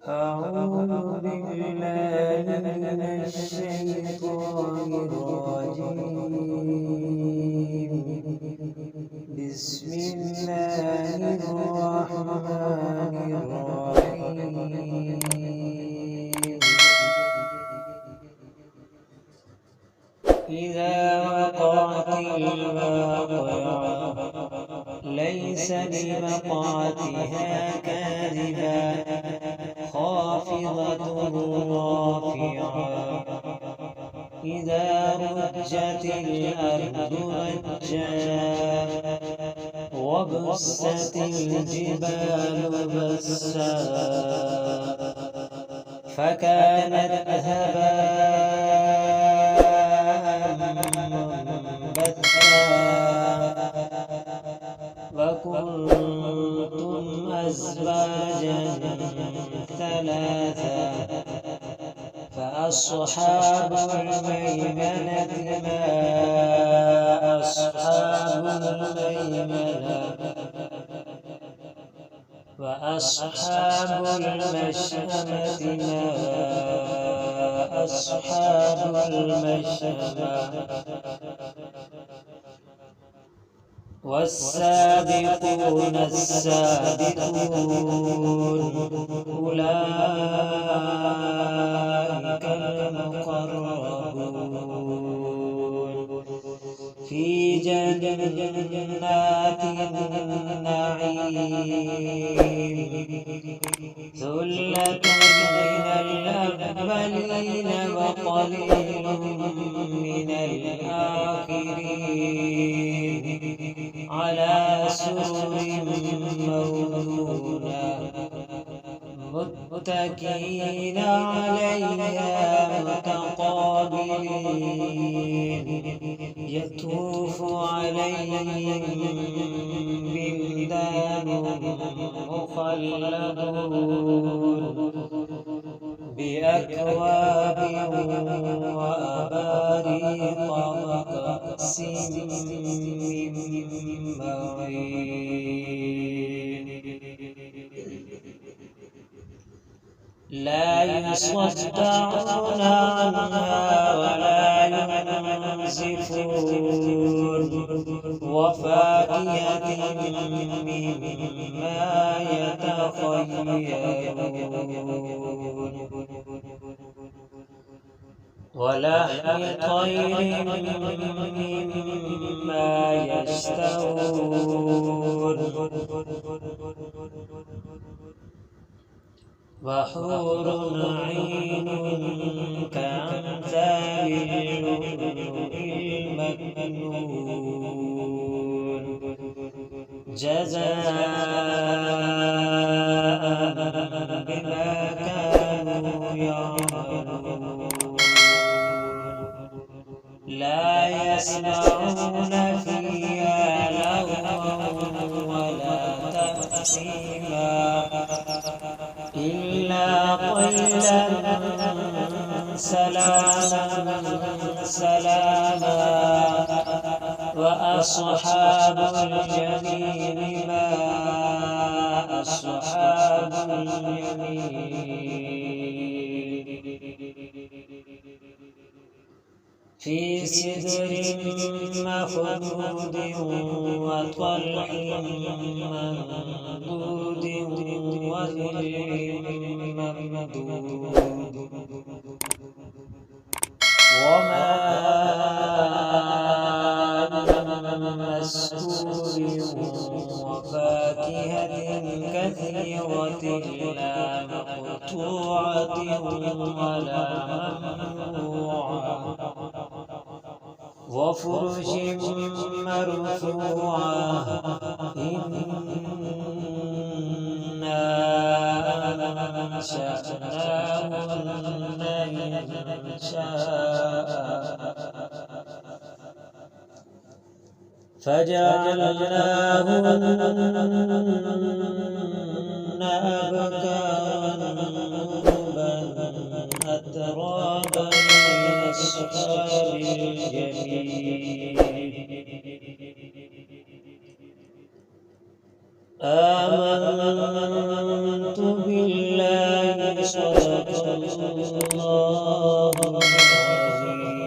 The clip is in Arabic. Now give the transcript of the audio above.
أعوذ بالله من الشيطان الرجيم. بسم الله الرحمن الرحيم. إذا وقعت الواقعة ليس لوقعتها كاذبة خافضة رافعة إذا رجت الأرض رجا وبست الجبال بسا فكانت هباء منبثا وكنتم أزواجا ثلاثا فأصحاب الميمنة ما أصحاب الميمنة وأصحاب المشأمة ما أصحاب المشأمة والسابقون السابقون أولئك المقربون في جنات النعيم ثلة من الأولين وقليل من الآخرين على سرر موضونة متكئين عليها متقابلين يطوف عليهم بلدان مخلدون بأكواب وأباريق وكأس من معين لا يصدعون عنها ولا ينزفون وفاكهة مما يتخيرون ولحم طير مما يشتهون وحور عين كأمثال اللؤلؤ المكنون جزاء بما كانوا يعملون لا يسمعون فيها لغوا ولا تأثيما إلا قيلا سلاما سلاما وأصحاب اليمين ما أصحاب اليمين في سدر مخضود وطلح ممدود وظل ممدود وماء مسكوب وفاكهة كثيرة لا مقطوعة ولا ممنوعة وفرش مرفوعة إنا أنشأناهن إنشاء فجعلناهن أبكارا عربا أترابا لأصحاب اليمين آمنت بالله صدق الله العظيم.